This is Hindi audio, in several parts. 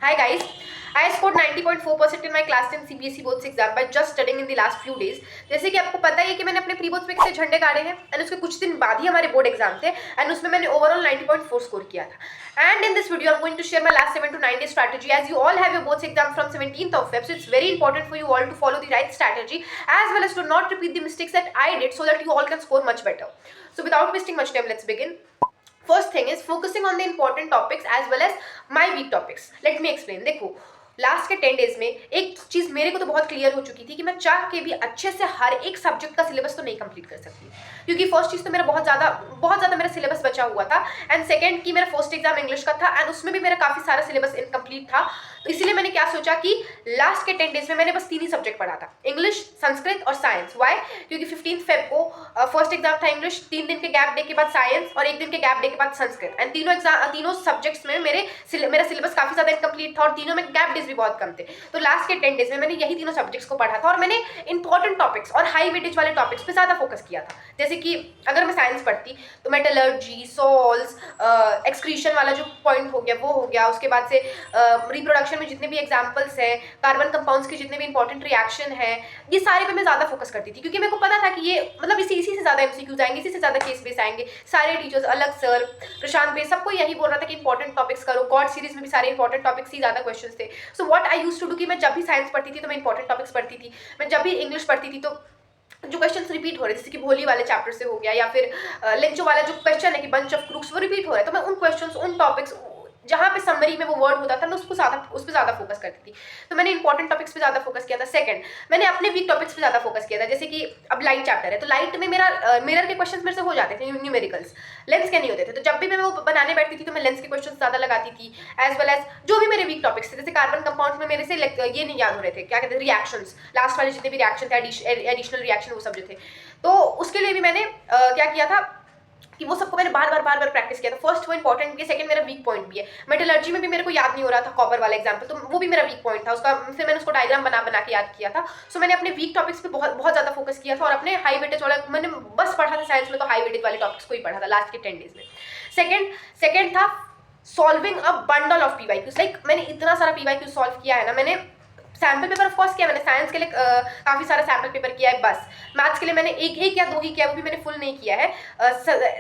Hi guys, I scored 90.4% in my class 10 CBSE boards exam by just studying in the last few days. जैसे कि आपको पता ही है कि मैंने अपने प्री बोर्ड्स में कितने झंडे गाड़े हैं एंड उसके कुछ दिन बाद ही हमारे बोर्ड एग्जाम थे एंड उसमें मैंने ओवरऑल 90.4 स्कोर किया था. And in this video I'm going to share my last 7 to 9 day strategy as you all have your boards exam from 17th of Feb, so it's very important for you all to follow the right strategy as well as to not repeat the mistakes that I did so that you all can score much better. So without wasting much time, let's begin. First thing is focusing on the important topics as well as my weak topics. Let me explain. देखो लास्ट के 10 डेज में एक चीज़ मेरे को तो बहुत क्लियर हो चुकी थी कि मैं चाह के भी अच्छे से हर एक सब्जेक्ट का सिलेबस तो नहीं कंप्लीट कर सकती, क्योंकि फर्स्ट चीज़ तो मेरा बहुत ज़्यादा मेरा सिलेबस बचा हुआ था एंड सेकंड कि मेरा फर्स्ट एग्जाम इंग्लिश का था एंड उसमें भी मेरा काफ़ी सारा सिलेबस इनकम्प्लीट था. तो इसीलिए मैंने क्या सोचा कि लास्ट के 10 डेज में मैंने बस 3 ही सब्जेक्ट पढ़ा था, इंग्लिश, संस्कृत और साइंस. वाई? क्योंकि 15 फेब को फर्स्ट एग्जाम था इंग्लिश, 3 दिन के गैप डे के बाद साइंस और 1 दिन के गैप डे के बाद संस्कृत एंड तीनों सब्जेक्ट्स में मेरा सिलेबस काफ़ी ज़्यादा इनकम्प्लीट था और तीनों में गैप डेज भी बहुत कम थे. तो लास्ट के 10 डेज में मैंने यही तीनों सब्जेक्ट्स को पढ़ा था और मैंने इंपॉर्टेंट टॉपिक्स और हाई वेटेज वाले टॉपिक्स पे ज़्यादा फोकस किया था. जैसे कि अगर मैं साइंस पढ़ती तो मेटलर्जी, सॉल्स, एक्सक्रीशन वाला जो पॉइंट हो गया वो हो गया. उसके बाद से रिप्रोडक्शन में जितने भी एग्जाम्पल्स हैं, कार्बन कंपाउंड्स के जितने भी इंपॉर्टेंट रिएक्शन है, ये सारे पे मैं ज़्यादा फोकस करती थी क्योंकि मेरे को पता था कि ये मतलब इसी से ज़्यादा एमसीक्यूज आएंगे, इसी से ज़्यादा केस बेस आएंगे. सारे टीचर्स अलग सर प्रशांत बेस सबको यही बोल रहा था कि इंपॉर्टेंट टॉपिक्स करो. गॉड सीरीज में भी सारे इंपॉर्टेंट टॉपिक्स ही ज़्यादा क्वेश्चन थे. So what I used to do कि मैं जब भी साइंस पढ़ती थी तो मैं इंपॉर्टेंट टॉपिक्स पढ़ती थी. मैं जब भी इंग्लिश पढ़ती थी तो जो क्वेश्चंस रिपीट हो रहे जैसे कि भोली वाले चैप्टर से हो गया या फिर लेंचो वाला जो क्वेश्चन है कि बंच ऑफ क्रूक्स वो रिपीट हो रहा है, तो मैं उन क्वेश्चंस उन टॉपिक्स जहाँ पे समरी में वो वर्ड होता था मैं उस पर ज़्यादा फोकस करती थी. तो मैंने इंपॉर्टेंट टॉपिक्स पे ज़्यादा फोकस किया था. सेकंड, मैंने अपने वीक टॉपिक्स पे ज़्यादा फोकस किया था. जैसे कि अब लाइट चैप्टर है तो लाइट में मेरा मिरर के क्वेश्चंस मेरे से हो जाते थे, न्यूमेरिकल्स लेंस के नहीं होते थे. तो जब भी मैं वो बनाने बैठती थी तो मैं लेंस के क्वेश्चन ज़्यादा लगाती थी एज वेल एज जो भी मेरे वीक टॉपिक्स थे. जैसे कार्बन कंपाउंड में मेरे से ये नहीं याद हो रहे थे, क्या कहते हैं, रिएक्शंस, लास्ट वाले जितने भी रिएक्शन थे, एडिशनल रिएक्शन वो सब जो थे. तो उसके लिए भी मैंने क्या किया था कि वो सबको मैंने बार बार प्रैक्टिस किया था. फर्स्ट वो इंपॉर्टेंट भी, सेकंड मेरा वीक पॉइंट भी है. मेटलर्जी में भी मेरे को याद नहीं हो रहा था कॉपर वाला एग्जाम्पल, तो वो भी मेरा वीक पॉइंट था. उसका फिर मैंने उसको डायग्राम बना के याद किया था. सो मैंने अपने वीक टॉपिक्स पे बहुत ज़्यादा फोकस किया था और अपने हाई वेटेज वाला मैंने बस पढ़ा था साइंस में तो हाई वेटेज वाले टॉपिक्स को ही पढ़ा था लास्ट के 10 डेज में. सेकेंड था solving a bundle of PYQs. Like मैंने इतना सारा पीवाईक्यू सॉल्व किया है ना. मैंने सैम्पल पेपर ऑफ कोर्स किया, मैंने साइंस के लिए काफ़ी सारा सैम्पल पेपर किया है बस. मैथ्स के लिए मैंने एक या दो ही किया, वो भी मैंने फुल नहीं किया है.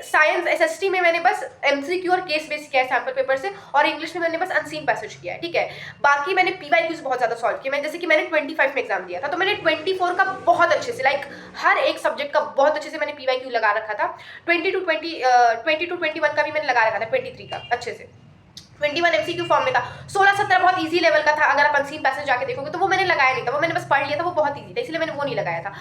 साइंस एसएसटी में मैंने बस एमसीक्यू और केस बेस किया है सैम्पल पेपर से और इंग्लिश में मैंने बस अनसीन पैसेज किया है. ठीक है, बाकी मैंने पीवाईक्यूज बहुत ज़्यादा सॉल्व किया. मैं जैसे कि मैंने 25 में एग्जाम दिया था तो मैंने 24 का बहुत अच्छे से, लाइक हर एक सब्जेक्ट का बहुत अच्छे से मैंने पीवाईक्यू लगा रखा था. 20 to 21 का भी मैंने लगा रखा था, 23 का अच्छे से. 21 एमसीक्यू फॉर्म में था. 16-17 बहुत इजी लेवल का था. अगर आप अनसीन पैसेज जाके देखोगे तो वो मैंने लगाया नहीं था, वो मैंने बस पढ़ लिया था, वो बहुत इजी था इसलिए मैंने वो नहीं लगाया था.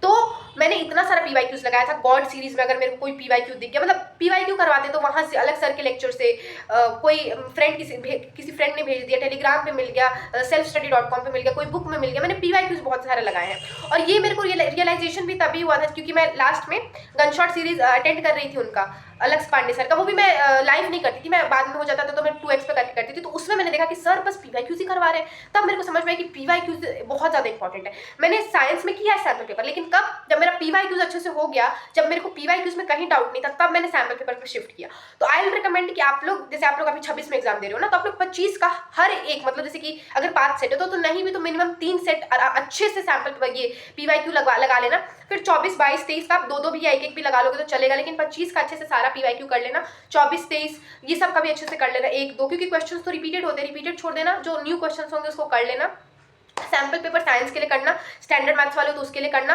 तो मैंने इतना सारा पीवाईक्यूज लगाया था. गॉड सीरीज में अगर मेरे को कोई पीवाईक्यू दिख गया, मतलब पीवाईक्यू करवाते तो वहाँ से अलग सर के लेक्चर से कोई फ्रेंड किसी फ्रेंड ने भेज दिया, टेलीग्राम पे मिल गया, selfstudy.com पे मिल गया, कोई बुक में मिल गया, मैंने पीवाईक्यूज बहुत सारे लगाए हैं. और ये मेरे को रियलाइजेशन भी तभी हुआ था क्योंकि मैं लास्ट में गनशॉट सीरीज अटेंड कर रही थी उनका, अलग पांडे सर का. वो भी मैं लाइव नहीं करती थी, मैं बाद में हो जाता था तो मैं 2x पे करके करती थी. तो उसमें मैंने देखा कि सर बस पीवाईक्यूज ही करवा रहे हैं. तब मेरे को समझ में आया कि पीवाईक्यूज बहुत ज़्यादा इंपॉर्टेंट है. मैंने साइंस में किया है सैम्पल पेपर, लेकिन कब, जब मेरा पीवाईक्यूज अच्छे से हो गया, जब मेरे को पीवाईक्यूज में कहीं डाउट नहीं था, तब मैंने सैम्पल पेपर पर शिफ्ट किया. तो आई विल रिकमेंड कि आप लोग, जैसे आप लोग अभी 26 में एग्जाम दे रहे हो ना, तो आप लोग 25 का हर एक, मतलब जैसे कि अगर 5 सेट है तो नहीं भी तो मिनिमम 3 सेट अच्छे से सैम्पल ये पीवाईक्यू लगा लेना. फिर 24, 22, 23 का आप दो भी या एक भी लगा लोगे तो चलेगा, लेकिन 25 का अच्छे से सारा पीवाईक्यू कर लेना. 24, 23 ये सब का भी अच्छे से कर लेना, 1, 2, क्योंकि क्वेश्चंस तो रिपीटेड होते हैं, रिपीटेड छोड़ देना. जो न्यू क्वेश्चंस होंगे उसको कर लेना. सैम्पल पेपर साइंस के लिए करना, स्टैंडर्ड मैथ्स वाले तो उसके लिए करना.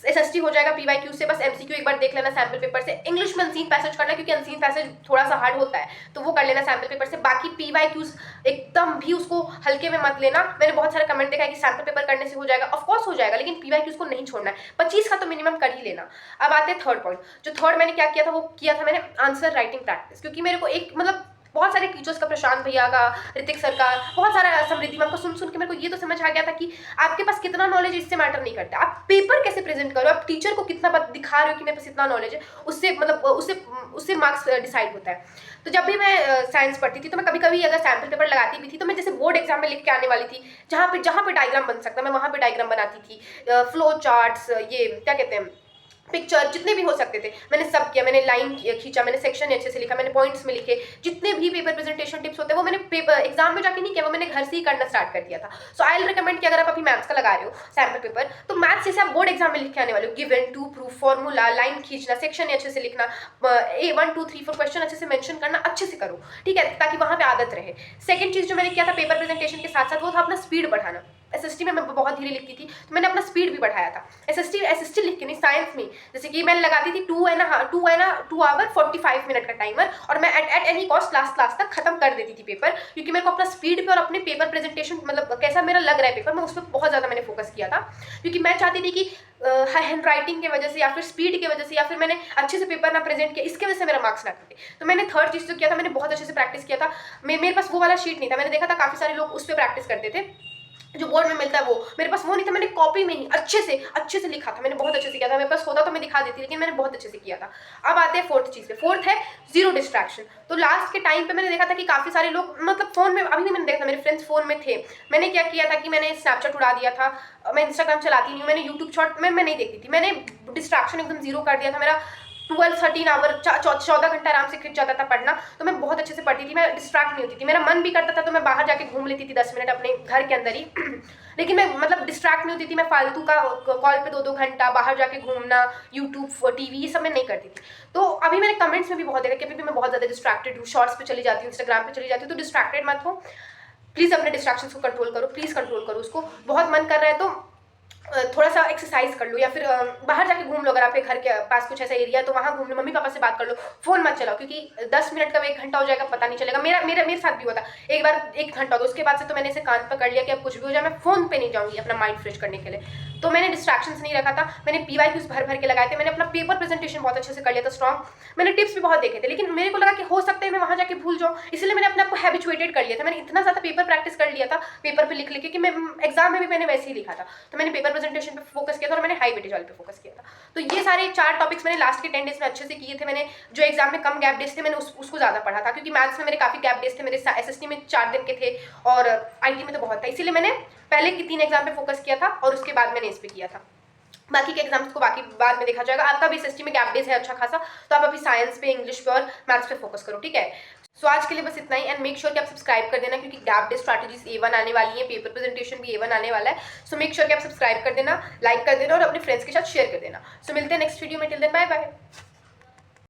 एसएसटी हो जाएगा पीवाईक्यू से, बस एमसीक्यू एक बार देख लेना सैम्पल पेपर से. इंग्लिश में अनसीन पैसेज करना क्योंकि अनसीन पैसेज थोड़ा सा हार्ड होता है तो वो कर लेना सैम्पल पेपर से. बाकी पीवाईक्यूज एकदम भी उसको हल्के में मत लेना. मैंने बहुत सारा कमेंट देखा है कि सैम्पल पेपर करने से हो जाएगा, ऑफकोर्स हो जाएगा, लेकिन पीवाईक्यूज को नहीं छोड़ना है. 25 का तो मिनिमम कर ही लेना. अब आते हैं थर्ड पॉइंट. जो थर्ड मैंने क्या किया था वो किया था मैंने आंसर राइटिंग प्रैक्टिस, क्योंकि मेरे को एक मतलब बहुत सारे टीचर्स का, प्रशांत भैया का, ऋतिक सर का, बहुत सारा समृद्धि मैम का सुन के मेरे को ये तो समझ आ गया था कि आपके पास कितना नॉलेज इससे मैटर नहीं करता. आप पेपर कैसे प्रेजेंट करो, आप टीचर को कितना दिखा रहे हो कि मेरे पास इतना नॉलेज है, उससे मतलब उससे मार्क्स डिसाइड होता है. तो जब भी मैं साइंस पढ़ती थी तो मैं कभी कभी अगर सैम्पल पेपर लगाती भी थी तो मैं जैसे बोर्ड एग्जाम में लिख के आने वाली थी, जहाँ पे डायग्राम बन सकता मैं वहाँ पे डायग्राम बनाती थी. फ्लो चार्ट्स, ये क्या कहते हैं, पिक्चर जितने भी हो सकते थे मैंने सब किया। मैंने लाइन खींचा, मैंने सेक्शन अच्छे से लिखा, मैंने पॉइंट्स में लिखे, जितने भी पेपर प्रेजेंटेशन टिप्स होते हैं वो मैंने पेपर एग्जाम में जाके नहीं किया, वो मैंने घर से ही करना स्टार्ट कर दिया था। सो आई विल रिकमेंड कि अगर आप अभी मैथ्स का लगा रहे हो सैम्पल पेपर, तो मैथ्स जैसे आप बोर्ड एग्जाम में लिख के आने वाले हो, given, to proof, formula, line खींचना, सेक्शन अच्छे से लिखना, ए 1 2 3 4 क्वेश्चन अच्छे से मेंशन करना, अच्छे से करो, ठीक है, ताकि वहां पे आदत रहे। सेकंड चीज जो मैंने किया था पेपर प्रेजेंटेशन के साथ साथ, वो था अपना स्पीड बढ़ाना। एसएसटी में मैं बहुत धीरे लिखती थी, तो मैंने अपना स्पीड भी बढ़ाया था। एसएसटी लिख के नहीं, साइंस में जैसे कि मैंने लगाती थी 2 आवर 45 मिनट का टाइमर, और मैं एट एनी कॉस्ट लास्ट तक खत्म कर देती थी पेपर, क्योंकि मेरे को अपना स्पीड पे और अपने पेपर प्रेजेंटेशन मतलब कैसा मेरा लग रहा है पेपर, मैं उस पर बहुत ज़्यादा मैंने फोकस किया था, क्योंकि मैं चाहती थी कि हैंड राइटिंग की वजह से या फिर स्पीड की वजह से या फिर मैंने अच्छे से पेपर ना प्रेजेंट किया, इसकी वजह से मेरा मार्क्स ना कटे। तो मैंने थर्ड चीज़ जो किया था, मैंने बहुत अच्छे से प्रैक्टिस किया था। मेरे पास वो वाला शीट नहीं था, मैंने देखा था काफ़ी सारे लोग उस पर प्रैक्टिस करते थे जो बोर्ड में मिलता है, वो मेरे पास वो नहीं था। मैंने कॉपी में ही अच्छे से लिखा था, मैंने बहुत अच्छे से किया था। मेरे पास होता तो मैं दिखा देती, लेकिन मैंने बहुत अच्छे से किया था। अब आते हैं फोर्थ चीज़ पे। फोर्थ है जीरो डिस्ट्रैक्शन। तो लास्ट के टाइम पे मैंने देखा था कि काफ़ी सारे लोग मतलब फ़ोन में, अभी नहीं मैंने देखा था, मेरे फ्रेंड्स फ़ोन में थे। मैंने क्या किया था कि मैंने स्नैपचैट उड़ा दिया था, मैं इंस्टाग्राम चलाती नहीं हूँ, मैंने यूट्यूब शॉर्ट में मैं नहीं देखती थी, मैंने डिस्ट्रैक्शन एकदम जीरो कर दिया था। मेरा 12-13 आवर 14 घंटा आराम से खिंच जाता था पढ़ना, तो मैं बहुत अच्छे से पढ़ती थी, मैं डिस्ट्रैक्ट नहीं होती थी। मेरा मन भी करता था तो मैं बाहर जाके घूम लेती थी 10 मिनट अपने घर के अंदर ही लेकिन मैं मतलब डिस्ट्रैक्ट नहीं होती थी। मैं फालतू का कॉल पे 2-2 घंटा बाहर जाके घूमना, यूट्यूब, टीवी, ये सब मैं नहीं करती थी। तो अभी मैंने कमेंट्स में भी बहुत देखा कि अभी भी मैं बहुत ज़्यादा डिस्ट्रैक्टेड हूँ, शॉर्ट्स पे चली जाती हूँ, इंस्टाग्राम पे चली जाती हूँ। तो डिस्ट्रैक्टेड मत हो प्लीज़, अपने डिस्ट्रैक्शंस को कंट्रोल करो, प्लीज़ कंट्रोल करो उसको। बहुत मन कर रहा है तो थोड़ा सा एक्सरसाइज कर लो, या फिर बाहर जाके घूम लो। अगर आपके घर के पास कुछ ऐसा एरिया है तो वहाँ घूम लो, मम्मी पापा से बात कर लो, फोन मत चलाओ, क्योंकि 10 मिनट का 1 घंटा हो जाएगा पता नहीं चलेगा। मेरे साथ भी हुआ था, एक बार 1 घंटा हो गया, उसके बाद से तो मैंने इसे कान पर कर लिया कि अब कुछ भी हो जाए मैं फोन पे नहीं जाऊँगी अपना माइंड फ्रेश करने के लिए। तो मैंने डिस्ट्रैक्शंस नहीं रखा था, मैंने PYQs भर भर के लगाए थे, मैंने अपना पेपर प्रेजेंटेशन बहुत अच्छे से कर लिया था स्ट्रॉन्ग। मैंने टिप्स भी बहुत देखे थे, लेकिन मेरे को लगा कि हो सकता है मैं वहाँ जाके भूल जाऊँ, इसलिए मैंने अपने आप को हैबिचुएटेड कर लिया था। मैंने इतना ज़्यादा पेपर प्रैक्टिस कर लिया था, पेपर पे लिख लिख के, कि मैं एग्जाम में भी मैंने वैसे ही लिखा था। तो मैंने पेपर प्रेजेंटेशन पे फोकस किया था और मैंने हाई वेटेज वाले पे फोकस किया था। तो ये सारे 4 टॉपिक्स मैंने लास्ट के 10 डेज में अच्छे से किए थे। मैंने जो एग्जाम में कम गैप डेज थे मैंने उसको ज़्यादा पढ़ा था, क्योंकि मैथ्स में मेरे काफ़ी गैप डेज थे, मेरे SST में 4 दिन के थे और IT में तो बहुत था, इसीलिए मैंने पहले की 3 एग्जाम पे फोकस किया था और उसके बाद मैंने इस पे किया था। बाकी के एग्जाम्स को बाकी बाद में देखा जाएगा। आपका भी SST में गैप डेज है अच्छा खासा, तो आप अभी साइंस पे, इंग्लिश पे और मैथ्स पे फोकस करो, ठीक है। सो आज के लिए बस इतना ही, एंड मेक श्योर कि आप सब्सक्राइब कर देना, क्योंकि गैप डे स्ट्रैटेजीज A1 आने वाली है, पेपर प्रेजेंटेशन भी A1 आने वाला है। सो मेक श्योर कि आप सब्सक्राइब कर देना, लाइक कर देना और अपने फ्रेंड्स के साथ शेयर कर देना। सो मिलते हैं नेक्स्ट वीडियो में, टिल देन बाय बाय।